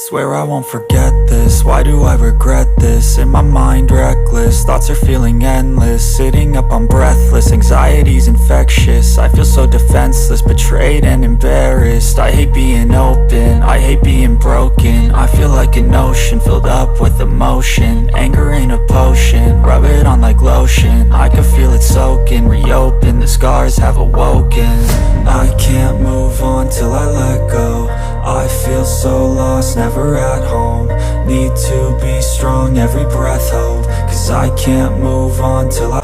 Swear I won't forget this, why do I regret this? In my mind reckless, thoughts are feeling endless. Sitting up I'm breathless, anxiety's infectious. I feel so defenseless, betrayed and embarrassed. I hate being open, I hate being broken. I feel like an ocean filled up with emotion. Anger ain't a potion, rub it on like lotion. I can feel it soaking, reopen, the scars have awoken. I can't move on till I let go. I feel so lost, never at home. Need to be strong, every breath hold. Cause I can't move on till I